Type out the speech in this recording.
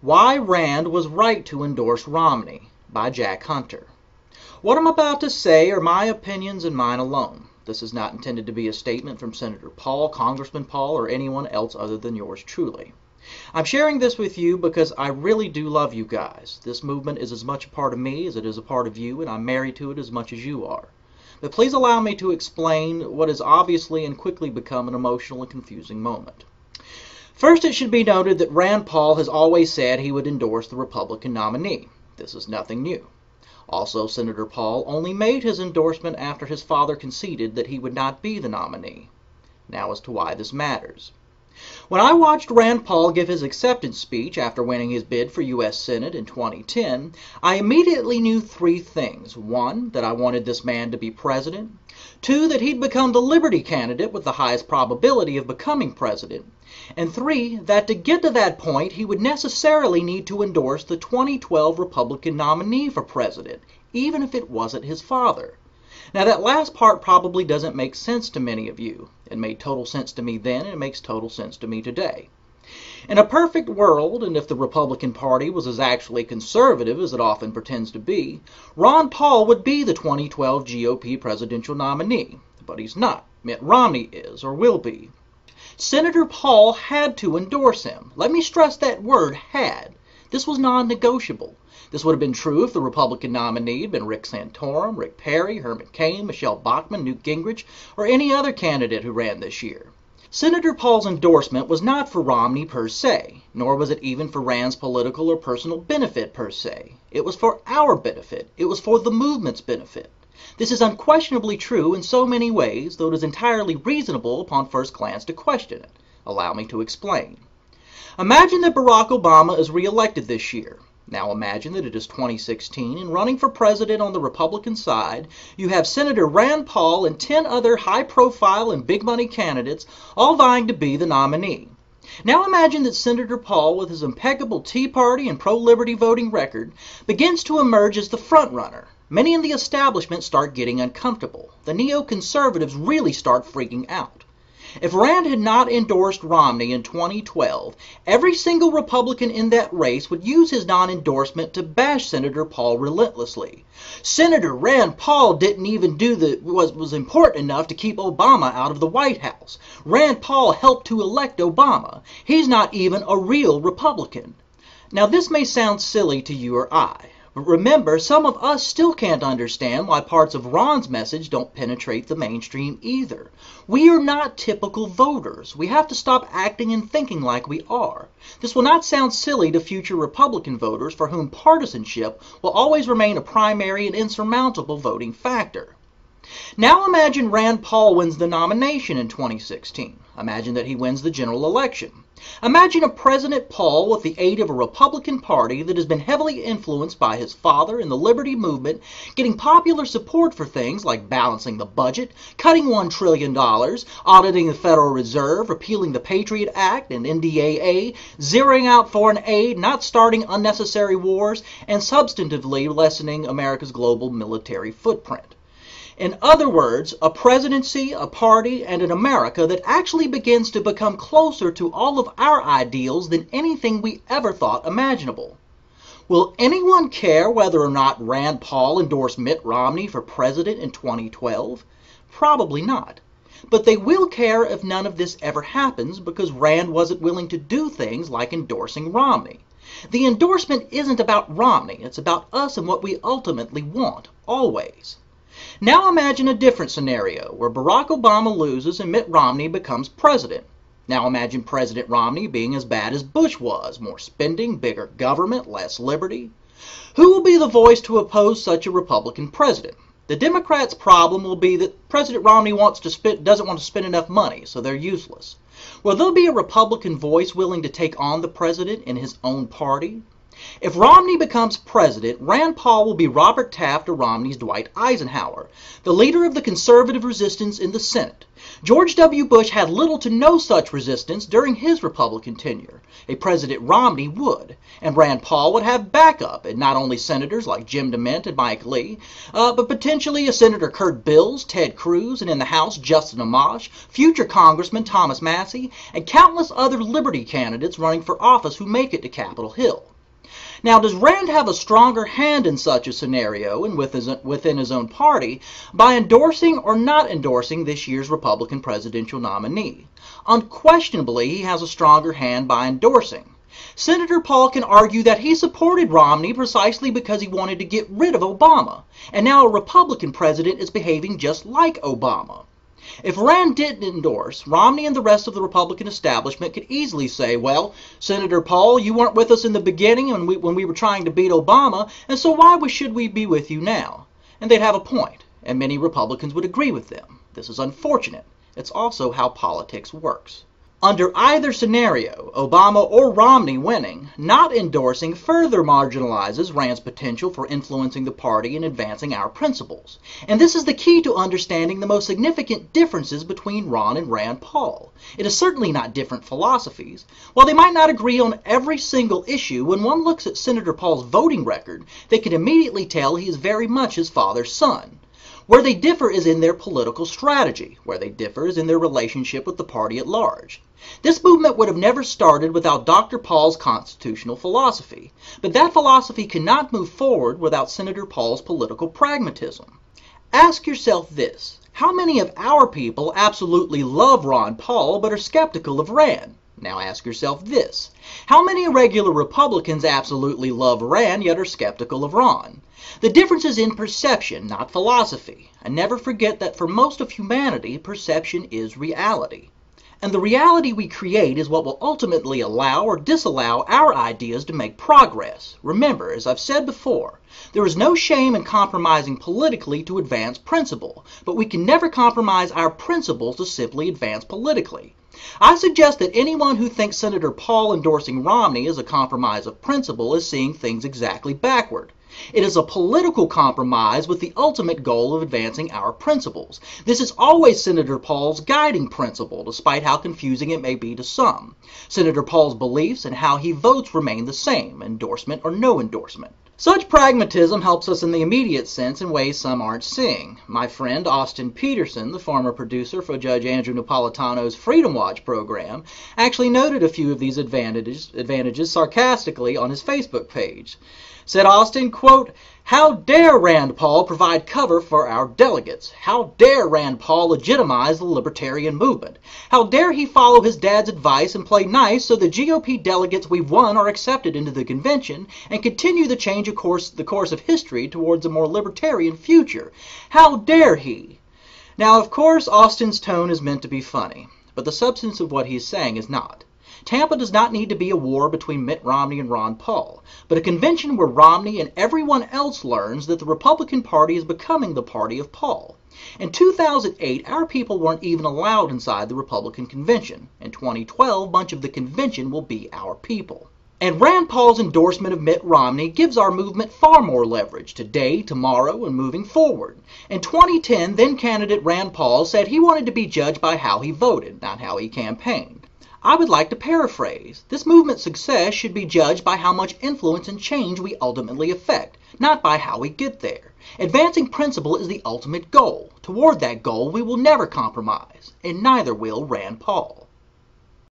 Why Rand Was Right to Endorse Romney by Jack Hunter. What I'm about to say are my opinions and mine alone. This is not intended to be a statement from Senator Paul, Congressman Paul, or anyone else other than yours truly. I'm sharing this with you because I really do love you guys. This movement is as much a part of me as it is a part of you, and I'm married to it as much as you are. But please allow me to explain what has obviously and quickly become an emotional and confusing moment. First, it should be noted that Rand Paul has always said he would endorse the Republican nominee. This is nothing new. Also, Senator Paul only made his endorsement after his father conceded that he would not be the nominee. Now as to why this matters. When I watched Rand Paul give his acceptance speech after winning his bid for U.S. Senate in 2010, I immediately knew three things. One, that I wanted this man to be president. Two, that he'd become the Liberty candidate with the highest probability of becoming president. And three, that to get to that point, he would necessarily need to endorse the 2012 Republican nominee for president, even if it wasn't his father. Now, that last part probably doesn't make sense to many of you. It made total sense to me then, and it makes total sense to me today. In a perfect world, and if the Republican Party was as actually conservative as it often pretends to be, Ron Paul would be the 2012 GOP presidential nominee. But he's not. Mitt Romney is, or will be. Senator Paul had to endorse him. Let me stress that word, had. This was non-negotiable. This would have been true if the Republican nominee had been Rick Santorum, Rick Perry, Herman Cain, Michelle Bachmann, Newt Gingrich, or any other candidate who ran this year. Senator Paul's endorsement was not for Romney per se, nor was it even for Rand's political or personal benefit per se. It was for our benefit. It was for the movement's benefit. This is unquestionably true in so many ways, though it is entirely reasonable upon first glance to question it. Allow me to explain. Imagine that Barack Obama is re-elected this year. Now imagine that it is 2016, and running for president on the Republican side, you have Senator Rand Paul and 10 other high-profile and big-money candidates all vying to be the nominee. Now imagine that Senator Paul, with his impeccable Tea Party and pro-liberty voting record, begins to emerge as the front-runner. Many in the establishment start getting uncomfortable. The neoconservatives really start freaking out. If Rand had not endorsed Romney in 2012, every single Republican in that race would use his non-endorsement to bash Senator Paul relentlessly. Senator Rand Paul didn't even do what was important enough to keep Obama out of the White House. Rand Paul helped to elect Obama. He's not even a real Republican. Now this may sound silly to you or I. But remember, some of us still can't understand why parts of Ron's message don't penetrate the mainstream either. We are not typical voters. We have to stop acting and thinking like we are. This will not sound silly to future Republican voters for whom partisanship will always remain a primary and insurmountable voting factor. Now imagine Rand Paul wins the nomination in 2016. Imagine that he wins the general election. Imagine a President Paul with the aid of a Republican Party that has been heavily influenced by his father and the Liberty Movement getting popular support for things like balancing the budget, cutting $1 trillion, auditing the Federal Reserve, repealing the Patriot Act and NDAA, zeroing out foreign aid, not starting unnecessary wars, and substantively lessening America's global military footprint. In other words, a presidency, a party, and an America that actually begins to become closer to all of our ideals than anything we ever thought imaginable. Will anyone care whether or not Rand Paul endorsed Mitt Romney for president in 2012? Probably not. But they will care if none of this ever happens because Rand wasn't willing to do things like endorsing Romney. The endorsement isn't about Romney. It's about us and what we ultimately want, always. Now imagine a different scenario where Barack Obama loses and Mitt Romney becomes president. Now imagine President Romney being as bad as Bush was, more spending, bigger government, less liberty. Who will be the voice to oppose such a Republican president? The Democrats' problem will be that President Romney doesn't want to spend enough money, so they're useless. Will there be a Republican voice willing to take on the president in his own party? If Romney becomes president, Rand Paul will be Robert Taft or Romney's Dwight Eisenhower, the leader of the conservative resistance in the Senate. George W. Bush had little to no such resistance during his Republican tenure. A President Romney would, and Rand Paul would have backup, and not only senators like Jim DeMint and Mike Lee, but potentially a Senator Kurt Bills, Ted Cruz, and in the House, Justin Amash, future Congressman Thomas Massie, and countless other Liberty candidates running for office who make it to Capitol Hill. Now, does Rand have a stronger hand in such a scenario and within his own party by endorsing or not endorsing this year's Republican presidential nominee? Unquestionably, he has a stronger hand by endorsing. Senator Paul can argue that he supported Romney precisely because he wanted to get rid of Obama, and now a Republican president is behaving just like Obama. If Rand didn't endorse, Romney and the rest of the Republican establishment could easily say, well, Senator Paul, you weren't with us in the beginning when we were trying to beat Obama, and so why should we be with you now? And they'd have a point, and many Republicans would agree with them. This is unfortunate. It's also how politics works. Under either scenario, Obama or Romney winning, not endorsing further marginalizes Rand's potential for influencing the party and advancing our principles. And this is the key to understanding the most significant differences between Ron and Rand Paul. It is certainly not different philosophies. While they might not agree on every single issue, when one looks at Senator Paul's voting record, they can immediately tell he is very much his father's son. Where they differ is in their political strategy. Where they differ is in their relationship with the party at large. This movement would have never started without Dr. Paul's constitutional philosophy, but that philosophy cannot move forward without Senator Paul's political pragmatism. Ask yourself this: how many of our people absolutely love Ron Paul but are skeptical of Rand? Now ask yourself this: how many regular Republicans absolutely love Rand yet are skeptical of Ron? The difference is in perception, not philosophy. And never forget that for most of humanity, perception is reality. And the reality we create is what will ultimately allow or disallow our ideas to make progress. Remember, as I've said before, there is no shame in compromising politically to advance principle, but we can never compromise our principles to simply advance politically. I suggest that anyone who thinks Senator Paul endorsing Romney is a compromise of principle is seeing things exactly backward. It is a political compromise with the ultimate goal of advancing our principles. This is always Senator Paul's guiding principle, despite how confusing it may be to some. Senator Paul's beliefs and how he votes remain the same, endorsement or no endorsement. Such pragmatism helps us in the immediate sense in ways some aren't seeing. My friend Austin Peterson, the former producer for Judge Andrew Napolitano's Freedom Watch program, actually noted a few of these advantages sarcastically on his Facebook page. Said Austin, quote, "How dare Rand Paul provide cover for our delegates? How dare Rand Paul legitimize the libertarian movement? How dare he follow his dad's advice and play nice so the GOP delegates we've won are accepted into the convention and continue the the course of history towards a more libertarian future? How dare he?" Now, of course, Austin's tone is meant to be funny, but the substance of what he's saying is not. Tampa does not need to be a war between Mitt Romney and Ron Paul, but a convention where Romney and everyone else learns that the Republican Party is becoming the party of Paul. In 2008, our people weren't even allowed inside the Republican convention. In 2012, much of the convention will be our people. And Rand Paul's endorsement of Mitt Romney gives our movement far more leverage today, tomorrow, and moving forward. In 2010, then-candidate Rand Paul said he wanted to be judged by how he voted, not how he campaigned. I would like to paraphrase. This movement's success should be judged by how much influence and change we ultimately effect, not by how we get there. Advancing principle is the ultimate goal. Toward that goal, we will never compromise, and neither will Rand Paul.